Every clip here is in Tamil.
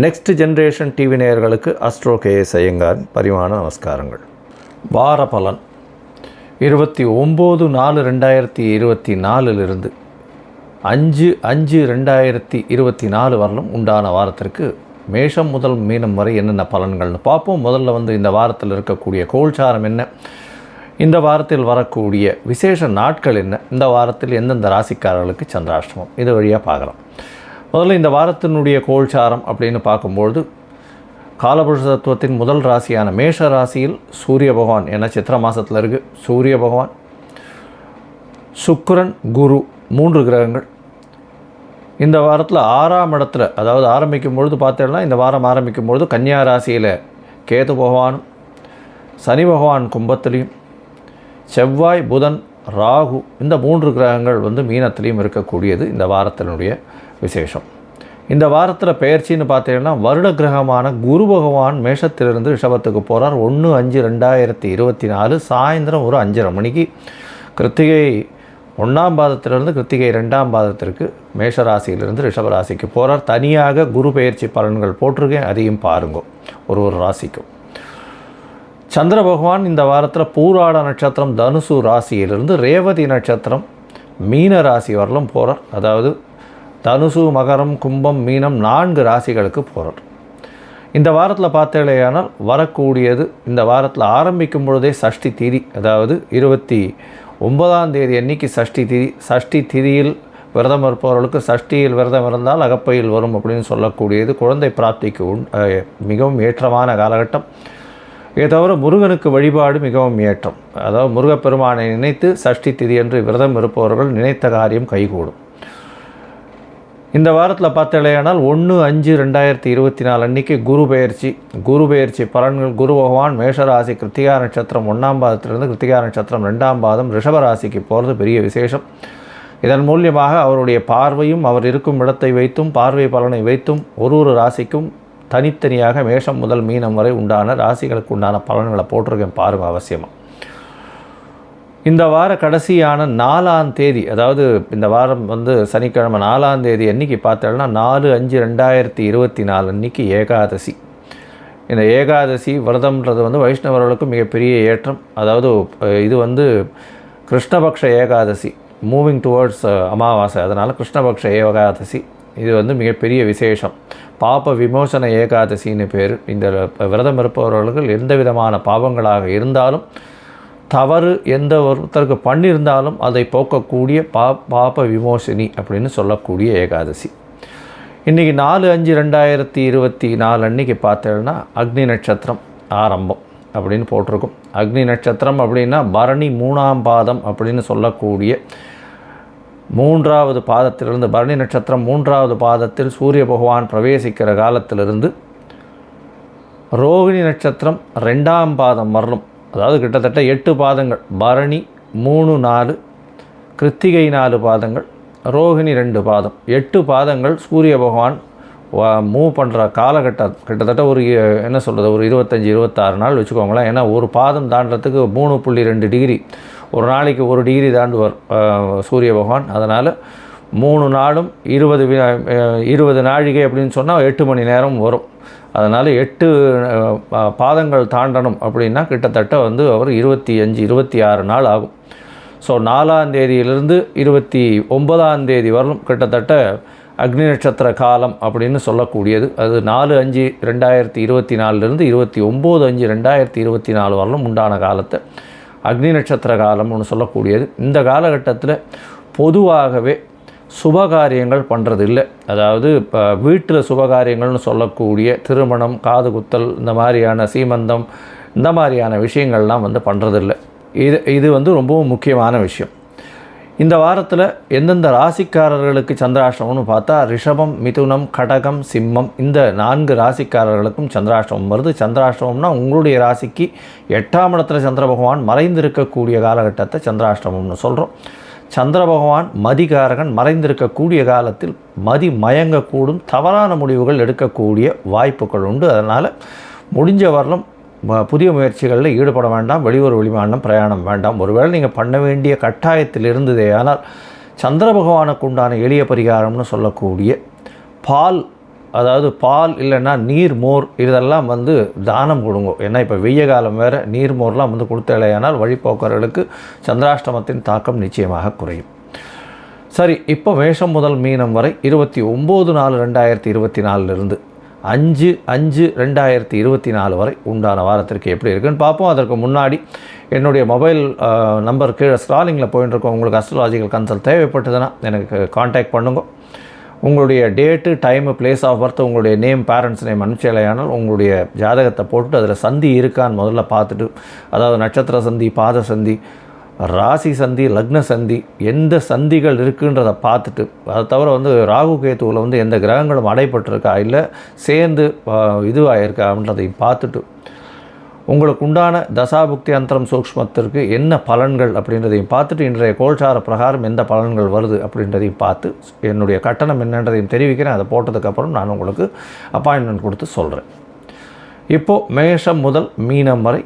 நெக்ஸ்ட் ஜென்ரேஷன் டிவி நேயர்களுக்கு அஸ்ட்ரோ கேஎஸ் ஐயங்காரின் பரிவான நமஸ்காரங்கள். வார பலன் 29/4/2024 5/5/2024 வரலும் உண்டான வாரத்திற்கு மேஷம் முதல் மீனம் வரை என்னென்ன பலன்கள்னு பார்ப்போம். முதல்ல இந்த வாரத்தில் இருக்கக்கூடிய கோல்சாரம் என்ன, இந்த வாரத்தில் வரக்கூடிய விசேஷ நாட்கள் என்ன, இந்த வாரத்தில் எந்தெந்த ராசிக்காரர்களுக்கு சந்திராஷ்டமம், இது வழியாக பார்க்கலாம். முதல்ல இந்த வாரத்தினுடைய கோல்சாரம் அப்படின்னு பார்க்கும்பொழுது காலபுருஷ தத்துவத்தின் முதல் ராசியான மேஷ ராசியில் சூரிய பகவான், ஏன்னா சித்திர மாதத்தில் இருக்குது, சூரிய பகவான், சுக்கிரன், குரு 3 கிரகங்கள் இந்த வாரத்தில் 6ஆம் இடத்துல, அதாவது ஆரம்பிக்கும் பொழுது பார்த்தோம்னா இந்த வாரம் ஆரம்பிக்கும் பொழுது கன்னியா ராசியில் கேது பகவானும், சனி பகவான் கும்பத்திலையும், செவ்வாய், புதன், ராகு இந்த 3 கிரகங்கள் மீனத்திலையும் இருக்கக்கூடியது இந்த வாரத்தினுடைய விசேஷம். இந்த வாரத்தில் பெயர்ச்சின்னு பார்த்தீங்கன்னா வருட கிரகமான குரு பகவான் மேஷத்திலிருந்து ரிஷபத்துக்கு போகிறார். 1/5/2024 சாயந்தரம் ஒரு 5:30 மணிக்கு கிருத்திகை 1ஆம் பாதத்திலிருந்து கிருத்திகை 2ஆம் பாதத்திற்கு மேஷராசியிலிருந்து ரிஷபராசிக்கு போகிறார். தனியாக குரு பெயர்ச்சி பலன்கள் போட்டிருக்கேன், அதையும் பாருங்க ஒரு ராசிக்கும். சந்திர பகவான் இந்த வாரத்தில் பூராட நட்சத்திரம் தனுசு ராசியிலிருந்து ரேவதி நட்சத்திரம் மீன ராசி வரலும் போகிறார். அதாவது தனுசு, மகரம், கும்பம், மீனம் 4 ராசிகளுக்கு போகிறார். இந்த வாரத்தில் பார்த்தேனால் வரக்கூடியது, இந்த வாரத்தில் ஆரம்பிக்கும் பொழுதே சஷ்டி திதி, அதாவது 29ஆம் தேதி அன்னைக்கு சஷ்டி திதி. சஷ்டி திதியில் விரதம் இருப்பவர்களுக்கு சஷ்டியில் விரதம் இருந்தால் அகப்பையில் வரும் அப்படின்னு சொல்லக்கூடியது குழந்தை பிராப்திக்கு மிகவும் ஏற்றமான காலகட்டம். இதை தவிர முருகனுக்கு வழிபாடு மிகவும் ஏற்றம். அதாவது முருகப்பெருமானை நினைத்து சஷ்டி திதி என்று விரதம் இருப்பவர்கள் நினைத்த காரியம் கைகூடும். இந்த வாரத்தில் பார்த்தலையானால் 1/5/2024 அன்றைக்கி குரு பெயர்ச்சி பலன்கள். குரு பகவான் மேஷராசி கிருத்திகா நட்சத்திரம் 1ஆம் பாதத்திலிருந்து கிருத்திகா நட்சத்திரம் 2ஆம் பாதம் ரிஷபராசிக்கு போகிறது பெரிய விசேஷம். இதன் மூலியமாக அவருடைய பார்வையும் அவர் இருக்கும் இடத்தை வைத்தும் பார்வை பலனை வைத்தும் ஒரு ராசிக்கும் தனித்தனியாக மேஷம் முதல் மீனம் வரை உண்டான ராசிகளுக்கு உண்டான பலன்களை போட்டிருக்கேன், பாருங்கள் அவசியமாக. இந்த வார கடைசியான 4ஆம் தேதி, அதாவது இந்த வாரம் சனிக்கிழமை 4ஆம் தேதி அன்றைக்கி பார்த்தோம்னா 4/5/2024 அன்றைக்கி ஏகாதசி. இந்த ஏகாதசி விரதம்ன்றது வைஷ்ணவர்களுக்கு மிகப்பெரிய ஏற்றம். அதாவது இது கிருஷ்ணபக்ஷ ஏகாதசி, மூவிங் டுவர்ட்ஸ் அமாவாசை, அதனால் கிருஷ்ணபக்ஷ ஏகாதசி இது மிகப்பெரிய விசேஷம். பாப விமோசன ஏகாதசின்னு பேர். இந்த விரதம் இருப்பவர்கள் எந்த விதமான பாவங்களாக இருந்தாலும், தவறு எந்த ஒருத்தருக்கு பண்ணியிருந்தாலும் அதை போக்கக்கூடிய பாப விமோசனி அப்படின்னு சொல்லக்கூடிய ஏகாதசி. இன்றைக்கி 4/5/2024 அன்றைக்கி பார்த்தோன்னா அக்னி நட்சத்திரம் ஆரம்பம் அப்படின்னு போட்டிருக்கும். அக்னி நட்சத்திரம் அப்படின்னா பரணி 3ஆம் பாதம் அப்படின்னு சொல்லக்கூடிய 3வது பாதத்திலிருந்து, பரணி நட்சத்திரம் 3வது பாதத்தில் சூரிய பகவான் பிரவேசிக்கிற காலத்திலிருந்து ரோகிணி நட்சத்திரம் 2ஆம் பாதம் வரலும், அதாவது கிட்டத்தட்ட 8 பாதங்கள். பரணி 3, 4, கிருத்திகை 4 பாதங்கள், ரோகிணி 2 பாதம், 8 பாதங்கள் சூரிய பகவான் மூவ் பண்ணுற காலகட்டம். கிட்டத்தட்ட ஒரு ஒரு 25-26 நாள் வச்சுக்கோங்களேன். ஏன்னா ஒரு பாதம் தாண்டறதுக்கு 3.2 டிகிரி, ஒரு நாளைக்கு 1 டிகிரி தாண்டுவார் சூரிய பகவான். அதனால் 3 நாளும் 20 நாழிகை அப்படின்னு சொன்னால் 8 மணி நேரம் வரும். அதனால் 8 பாதங்கள் தாண்டணும் அப்படின்னா கிட்டத்தட்ட அவர் 25-26 நாள் ஆகும். ஸோ 4ஆம் தேதியிலிருந்து 29ஆம் தேதி வரலும் கிட்டத்தட்ட அக்னி நட்சத்திர காலம் அப்படின்னு சொல்லக்கூடியது. அது 4/5/2024 29/5/2024 வரலும் உண்டான காலத்தை அக்னி நட்சத்திர காலம்னு சொல்லக்கூடியது. இந்த காலகட்டத்தில் பொதுவாகவே சுபகாரியங்கள் பண்ணுறது இல்லை. அதாவது இப்போ வீட்டில் சுபகாரியங்கள்னு சொல்லக்கூடிய திருமணம், காது குத்தல், இந்த மாதிரியான சீமந்தம், இந்த மாதிரியான விஷயங்கள்லாம் பண்ணுறதில்லை. இது ரொம்பவும் முக்கியமான விஷயம். இந்த வாரத்தில் எந்தெந்த ராசிக்காரர்களுக்கு சந்திராஷ்டமம்னு பார்த்தா ரிஷபம், மிதுனம், கடகம், சிம்மம் இந்த 4 ராசிக்காரர்களுக்கும் சந்திராஷ்டமம் வருது. சந்திராஷ்டமம்னா உங்களுடைய ராசிக்கு 8ஆம் இடத்துல சந்திர பகவான் மறைந்திருக்கக்கூடிய காலகட்டத்தை சந்திராஷ்டமம்னு சொல்கிறோம். சந்திர பகவான் மதிகாரகன், மறைந்திருக்கக்கூடிய காலத்தில் மதி மயங்கக்கூடும், தவறான முடிவுகள் எடுக்கக்கூடிய வாய்ப்புகள் உண்டு. அதனால் முடிஞ்ச வரலும் புதிய முயற்சிகளில் ஈடுபட வேண்டாம். வெளியூர் வெளிமாநிலம் பிரயாணம் வேண்டாம். ஒருவேளை நீங்கள் பண்ண வேண்டிய கட்டாயத்தில் இருந்ததே ஆனால் சந்திர பகவானுக்கு உண்டான எளிய பரிகாரம்னு சொல்லக்கூடிய பால் அதாவது பால் இல்லைன்னா நீர் மோர் இதெல்லாம் வந்து தானம் கொடுங்க. ஏன்னா இப்போ வெய்ய காலம் வேறு, நீர் மோர்லாம் வந்து கொடுத்தலையானால் வழிபோக்கர்களுக்கு சந்திராஷ்டமத்தின் தாக்கம் நிச்சயமாக குறையும். சரி, இப்போ மேஷம் முதல் மீனம் வரை 29/4/2024 5/5/2024 வரை உண்டான வாரத்திற்கு எப்படி இருக்குன்னு பார்ப்போம். அதற்கு முன்னாடி என்னுடைய மொபைல் நம்பர் கீழே ஸ்க்ராலிங்கில் போயிட்டு இருக்கோம். உங்களுக்கு அஸ்ட்ராலாஜிக்கல் கன்சல்ட் தேவைப்பட்டதுன்னா எனக்கு காண்டாக்ட் பண்ணுங்க. உங்களுடைய date, time, place of birth, உங்களுடைய நேம், பேரண்ட்ஸ் நேம் அனுப்பிச்சலையானால் உங்களுடைய ஜாதகத்தை போட்டுட்டு அதில் சந்தி இருக்கான்னு முதல்ல பார்த்துட்டு, அதாவது நட்சத்திர சந்தி, பாத சந்தி, ராசி சந்தி, லக்ன சந்தி, எந்த சந்திகள் இருக்குன்றதை பார்த்துட்டு, அதை தவிர வந்து ராகு கேத்துவில் வந்து எந்த கிரகங்களும் அடைப்பட்டிருக்கா இல்லை சேர்ந்து இதுவாகிருக்கா அப்படின்றதையும் பார்த்துட்டு, உங்களுக்கு உண்டான தசாபுக்தி அந்தரம் சூக்ஷ்மத்திற்கு என்ன பலன்கள் அப்படின்றதையும் பார்த்துட்டு, இன்றைய கோல்சார பிரகாரம் எந்த பலன்கள் வருது அப்படின்றதையும் பார்த்து என்னுடைய கட்டணம் என்னன்றதையும் தெரிவிக்கிறேன். அதை போட்டதுக்கப்புறம் நான் உங்களுக்கு அப்பாயின்மெண்ட் கொடுத்து சொல்கிறேன். இப்போது மேஷம் முதல் மீனம் வரை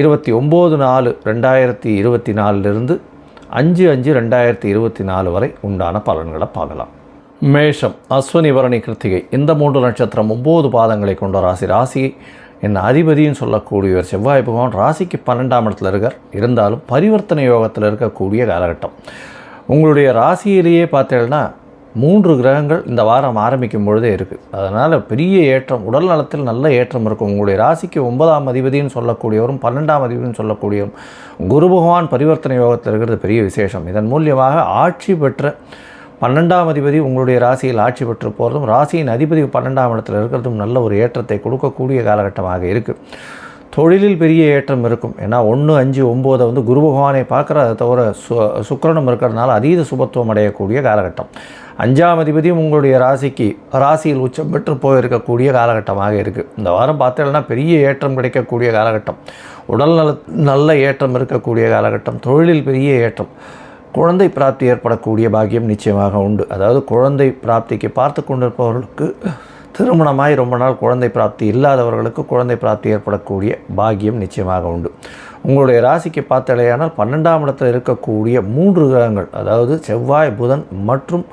29/4/2024 5/5/2024 வரை உண்டான பலன்களை பார்க்கலாம். மேஷம் அஸ்வினி பரணி கிருத்திகை இந்த 3 நட்சத்திரம் 9 பாதங்களை கொண்ட ராசி என் அதிபதியும் சொல்லக்கூடியவர் செவ்வாய் பகவான் ராசிக்கு 12ஆம் இடத்துல இருக்கார். இருந்தாலும் பரிவர்த்தனை யோகத்தில் இருக்கக்கூடிய காலகட்டம். உங்களுடைய ராசியிலேயே பார்த்தீங்கன்னா 3 கிரகங்கள் இந்த வாரம் ஆரம்பிக்கும் பொழுதே இருக்குது. அதனால் பெரிய ஏற்றம், உடல் நலத்தில் நல்ல ஏற்றம் இருக்கும். உங்களுடைய ராசிக்கு 9ஆம் அதிபதினு சொல்லக்கூடியவரும் 12ஆம் அதிபதினு சொல்லக்கூடியவரும் குரு பகவான் பரிவர்த்தனை யோகத்தில் இருக்கிறது பெரிய விசேஷம். இதன் மூலியமாக ஆட்சி பெற்ற 12ஆம் அதிபதி உங்களுடைய ராசியில் ஆட்சி பெற்று போகிறதும், ராசியின் அதிபதி 12ஆம் இடத்தில் இருக்கிறதும் நல்ல ஒரு ஏற்றத்தை கொடுக்கக்கூடிய காலகட்டமாக இருக்குது. தொழிலில் பெரிய ஏற்றம் இருக்கும். ஏன்னா 1, 5, 9 வந்து குரு பகவானை பார்க்குற, அதை தவிர சுக்கிரனும் இருக்கிறதுனால அதீத சுபத்துவம் அடையக்கூடிய காலகட்டம். 5ஆம் அதிபதியும் உங்களுடைய ராசியில் உச்சம் பெற்று போயிருக்கக்கூடிய காலகட்டமாக இருக்குது. இந்த வாரம் பார்த்தீங்கன்னா பெரிய ஏற்றம் கிடைக்கக்கூடிய காலகட்டம். உடல் நல்ல ஏற்றம் இருக்கக்கூடிய காலகட்டம். தொழிலில் பெரிய ஏற்றம். குழந்தை பிராப்தி ஏற்படக்கூடிய பாக்கியம் நிச்சயமாக உண்டு. அதாவது குழந்தை பிராப்திக்கு பார்த்து கொண்டிருப்பவர்களுக்கு, திருமணமாய் ரொம்ப நாள் குழந்தை பிராப்தி இல்லாதவர்களுக்கு குழந்தை பிராப்தி ஏற்படக்கூடிய பாக்கியம் நிச்சயமாக உண்டு. உங்களுடைய ராசிக்கு பார்த்தலையானால் 12ஆம் இடத்தில் இருக்கக்கூடிய 3 கிரகங்கள், அதாவது செவ்வாய், புதன் மற்றும்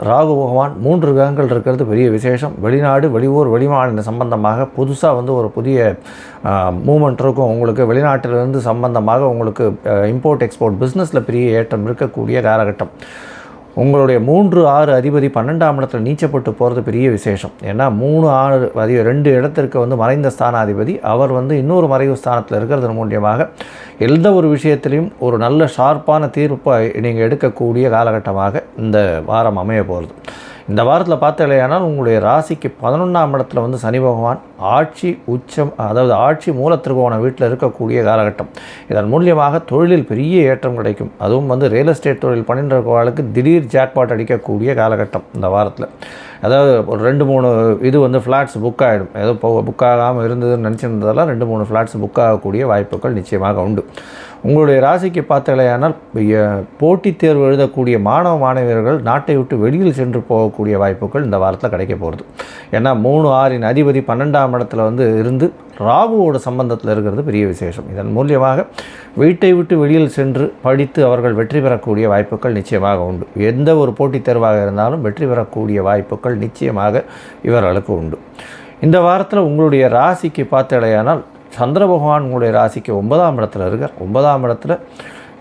ராகு பகவான் 3 கிரகங்கள் இருக்கிறது பெரிய விசேஷம். வெளிநாடு, வெளியூர், வெளிமாநில சம்பந்தமாக புதுசாக வந்து ஒரு புதிய மூமெண்ட் இருக்கும். உங்களுக்கு வெளிநாட்டிலிருந்து சம்பந்தமாக உங்களுக்கு இம்போர்ட் எக்ஸ்போர்ட் பிஸ்னஸில் பெரிய ஏற்றம் இருக்கக்கூடிய காலகட்டம். உங்களுடைய 3, 6 அதிபதி 12ஆம் இடத்துல நீச்சப்பட்டு போகிறது பெரிய விசேஷம். ஏன்னா 3, 6 2 இடத்திற்கு வந்து மறைந்த ஸ்தானாதிபதி, அவர் வந்து இன்னொரு மறைவு ஸ்தானத்தில் இருக்கிறது மூலியமாக எந்த ஒரு விஷயத்திலையும் ஒரு நல்ல ஷார்ப்பான தீர்ப்பை நீங்கள் எடுக்கக்கூடிய காலகட்டமாக இந்த வாரம் அமைய போகிறது. இந்த வாரத்தில் பார்த்தலையானால் உங்களுடைய ராசிக்கு 11ஆம் இடத்துல வந்து சனி பகவான் ஆட்சி உச்சம், அதாவது ஆட்சி மூலத்திருக்கோண வீட்டில் இருக்கக்கூடிய காலகட்டம். இதன் மூலியமாக தொழிலில் பெரிய ஏற்றம் கிடைக்கும். அதுவும் வந்து ரியல் எஸ்டேட் தொழில் பண்ணின்றவர்களுக்கு திடீர் ஜாக்பாட் அடிக்கக்கூடிய காலகட்டம் இந்த வாரத்தில். அதாவது ஒரு 2-3 இது வந்து ஃப்ளாட்ஸ் புக் ஆகிடும். ஏதோ புக் ஆகாமல் இருந்ததுன்னு நினச்சிருந்ததெல்லாம் 2-3 ஃப்ளாட்ஸ் புக் ஆகக்கூடிய வாய்ப்புகள் நிச்சயமாக உண்டு. உங்களுடைய ராசிக்கு பார்த்தலையானால் போட்டித் தேர்வு எழுதக்கூடிய மாணவியர்கள் நாட்டை விட்டு வெளியில் சென்று போகக்கூடிய வாய்ப்புகள் இந்த வாரத்தில் கிடைக்க போகிறது. ஏன்னா 3, 6 அதிபதி 12ஆம் இடத்துல வந்து இருந்து ராகுவோட சம்பந்தத்தில் இருக்கிறது பெரிய விசேஷம். இதன் மூலியமாக வீட்டை விட்டு வெளியில் சென்று படித்து அவர்கள் வெற்றி பெறக்கூடிய வாய்ப்புகள் நிச்சயமாக உண்டு. எந்த ஒரு போட்டித் தேர்வாக இருந்தாலும் வெற்றி பெறக்கூடிய வாய்ப்புகள் நிச்சயமாக இவர்களுக்கு உண்டு. இந்த வாரத்தில் உங்களுடைய ராசிக்கு பார்த்தலையானால் சந்திர பகவான் உங்களுடைய ராசிக்கு 9ஆம் இடத்துல இருக்கார். 9ஆம் இடத்துல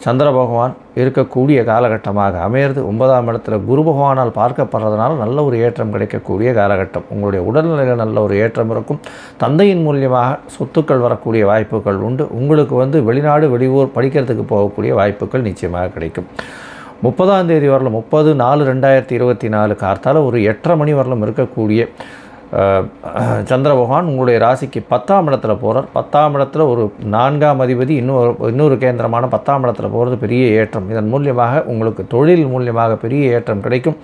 சந்திர பகவான் இருக்கக்கூடிய காலகட்டமாக அமையிறது. 9ஆம் இடத்துல குரு பகவானால் பார்க்கப்படுறதுனால நல்ல ஒரு ஏற்றம் கிடைக்கக்கூடிய காலகட்டம். உங்களுடைய உடல்நிலையில் நல்ல ஒரு ஏற்றம் இருக்கும். தந்தையின் மூலியமாக சொத்துக்கள் வரக்கூடிய வாய்ப்புகள் உண்டு. உங்களுக்கு வந்து வெளிநாடு, வெளியூர் படிக்கிறதுக்கு போகக்கூடிய வாய்ப்புகள் நிச்சயமாக கிடைக்கும். 30ஆம் தேதி வரலும் 30/4/2024 கார்த்தால ஒரு 8:30 மணி வரலும் இருக்கக்கூடிய சந்திர பகவான் உங்களுடைய ராசிக்கு 10ஆம் இடத்துல போகிறார். 10ஆம் இடத்துல ஒரு 4ஆம் அதிபதி இன்னொரு கேந்திரமான 10ஆம் இடத்துல போகிறது பெரிய ஏற்றம். இதன் மூலியமாக உங்களுக்கு தொழில் மூலியமாக பெரிய ஏற்றம் கிடைக்கும்.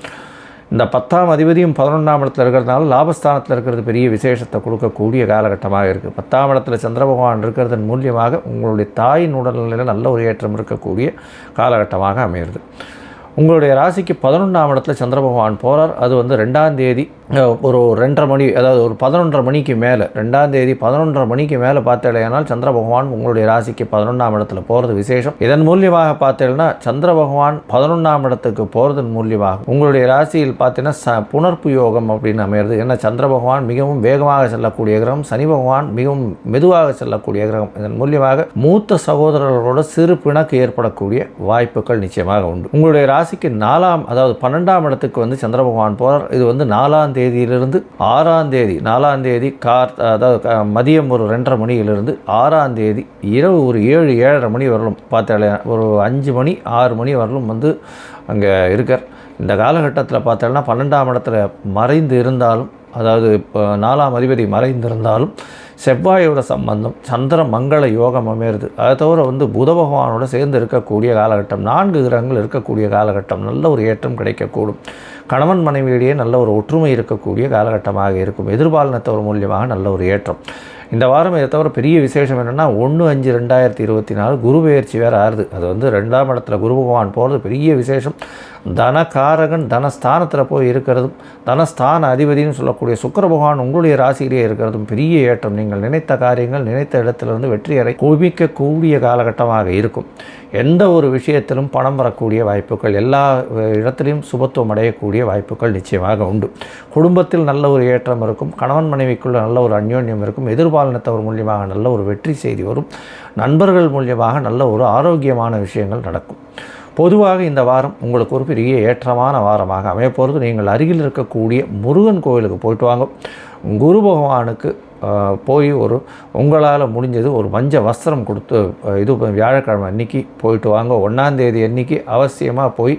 இந்த 10ஆம் அதிபதியும் 11ஆம் இடத்துல இருக்கிறதுனால லாபஸ்தானத்தில் இருக்கிறது பெரிய விசேஷத்தை கொடுக்கக்கூடிய காலகட்டமாக இருக்குது. 10ஆம் இடத்துல சந்திர பகவான் இருக்கிறதன் மூலியமாக உங்களுடைய தாயின் உடல்நிலையில் நல்ல ஒரு ஏற்றம் இருக்கக்கூடிய காலகட்டமாக அமைகிறது. உங்களுடைய ராசிக்கு 11ஆம் இடத்துல சந்திர பகவான் போகிறார். அது வந்து 2ஆம் தேதி ஒரு 2:30 மணி, அதாவது ஒரு 11:30 மணிக்கு மேலே, 2ஆம் தேதி 11:30 மணிக்கு மேலே பார்த்தேனால் சந்திர பகவான் உங்களுடைய ராசிக்கு 11ஆம் இடத்துல போகிறது விசேஷம். இதன் மூலியமாக பார்த்தீங்கன்னா சந்திர பகவான் 11ஆம் இடத்துக்கு போகிறதன் மூலியமாக உங்களுடைய ராசியில் பார்த்தீங்கன்னா புனர்ப்பு யோகம் அப்படின்னு அமையிறது. ஏன்னா சந்திர பகவான் மிகவும் வேகமாக செல்லக்கூடிய கிரகம், சனி பகவான் மிகவும் மெதுவாக செல்லக்கூடிய கிரகம். இதன் மூலியமாக மூத்த சகோதரர்களோட சிறு பிணக்கு ஏற்படக்கூடிய வாய்ப்புகள் நிச்சயமாக உண்டு. உங்களுடைய ராசிக்கு 4ஆம், அதாவது 12ஆம் இடத்துக்கு வந்து சந்திர பகவான் போகிறார். இது வந்து 4ஆம் தேதியிலிருந்து 6ஆம் தேதி, 4ஆம் தேதி அதாவது மதியம் ஒரு 2:30 மணியிலிருந்து 6ஆம் தேதி இரவு ஒரு 7-7:30 மணி வரலும் பார்த்தாலே, ஒரு 5 மணி 6 மணி வரலும் வந்து அங்கே இருக்கார். இந்த காலகட்டத்தில் பார்த்தோன்னா 12ஆம் இடத்துல மறைந்து இருந்தாலும், அதாவது இப்போ 4ஆம் அதிபதி மறைந்திருந்தாலும் செவ்வாயோட சம்பந்தம், சந்திர மங்கள யோகம் அமையிறது. அதை தவிர வந்து புத பகவானோட சேர்ந்து இருக்கக்கூடிய காலகட்டம், 4 கிரகங்கள் இருக்கக்கூடிய காலகட்டம், நல்ல ஒரு ஏற்றம் கிடைக்கக்கூடும். கணவன் மனைவியிடையே நல்ல ஒரு ஒற்றுமை இருக்கக்கூடிய காலகட்டமாக இருக்கும். எதிர்பாலினத்தவர் மூலியமாக நல்ல ஒரு ஏற்றம். இந்த வாரம் இதை தவிர பெரிய விசேஷம் என்னென்னா 1/5/2024 குரு பெயர்ச்சி வேறு ஆறுது. அது வந்து 2ஆம் இடத்துல குரு பகவான் போகிறது பெரிய விசேஷம். தனகாரகன் தனஸ்தானத்தில் போய் இருக்கிறதும், தனஸ்தான அதிபதினு சொல்லக்கூடிய சுக்கிர பகவான் உங்களுடைய ராசியிலே இருக்கிறதும் பெரிய ஏற்றம். நீங்கள் நினைத்த காரியங்கள் நினைத்த இடத்திலிருந்து வெற்றியறை குவிக்கக்கூடிய காலகட்டமாக இருக்கும். எந்த ஒரு விஷயத்திலும் பணம் வரக்கூடிய வாய்ப்புகள், எல்லா இடத்திலையும் சுபத்துவம் அடையக்கூடிய வாய்ப்புகள் நிச்சயமாக உண்டு. குடும்பத்தில் நல்ல ஒரு ஏற்றம் இருக்கும். கணவன் மனைவிக்குள்ள நல்ல ஒரு அந்யோன்யம் இருக்கும். எதிர்பாலினத்தவர் மூலியமாக நல்ல ஒரு வெற்றி செய்தி வரும். நண்பர்கள் மூலியமாக நல்ல ஒரு ஆரோக்கியமான விஷயங்கள் நடக்கும். பொதுவாக இந்த வாரம் உங்களுக்கு ஒரு பெரிய ஏற்றமான வாரமாக அமையப்போகிறது. நீங்கள் அருகில் இருக்கக்கூடிய முருகன் கோவிலுக்கு போயிட்டு வாங்க. குரு பகவானுக்கு போய் ஒரு உங்களால் முடிஞ்சது ஒரு மஞ்ச வஸ்திரம் கொடுத்து, இது வியாழக்கிழமை அன்றைக்கி போயிட்டு வாங்க. 1ஆம் தேதி அன்றைக்கி அவசியமாக போய்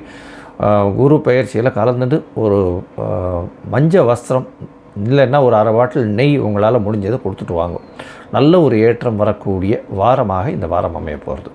குரு பயிற்சியில் கலந்துட்டு ஒரு மஞ்ச வஸ்திரம் இல்லைன்னா ஒரு 1/2 பாட்டில் நெய் உங்களால் முடிஞ்சதை கொடுத்துட்டு வாங்க. நல்ல ஒரு ஏற்றம் வரக்கூடிய வாரமாக இந்த வாரம் அமைய போகிறது.